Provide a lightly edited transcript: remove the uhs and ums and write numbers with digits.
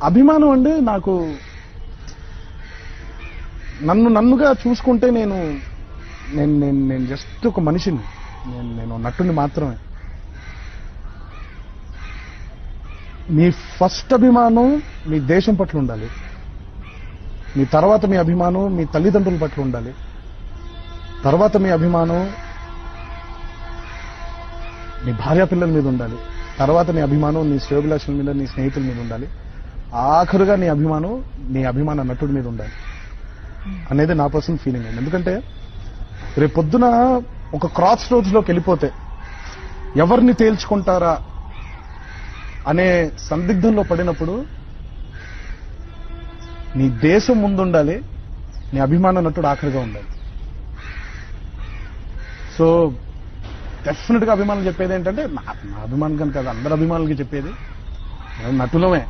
అభిమానం అండి నాకు నన్నుగా చూసుకుంటే నేను నేను నేను నేను జస్ట్ ఒక మనిషిని, నేను నటుని మాత్రమే. మీ ఫస్ట్ అభిమానం మీ దేశం పట్ల ఉండాలి, మీ తర్వాత మీ అభిమానం మీ తల్లిదండ్రుల పట్ల ఉండాలి, తర్వాత మీ అభిమానం నీ భార్యాపిల్లల మీద ఉండాలి, తర్వాత నీ అభిమానం నీ శ్రేయోభిలాషుల మీద నీ స్నేహితుల మీద ఉండాలి, ఆఖరుగా నీ అభిమాన నటుడి మీద ఉండాలి అనేది నా పర్సనల్ ఫీలింగ్ అండి. ఎందుకంటే రేపు పొద్దున ఒక క్రాస్ రోడ్స్ లోకి వెళ్ళిపోతే ఎవరిని తేల్చుకుంటారా అనే సందిగ్ధంలో పడినప్పుడు నీ దేశం ముందుండాలి, నీ అభిమాన నటుడు ఆఖరిగా ఉండాలి. సో డెఫినెట్ గా అభిమానులు చెప్పేది ఏంటంటే, నా అభిమానం కనుక అందరు అభిమానులకి చెప్పేది నటులమే.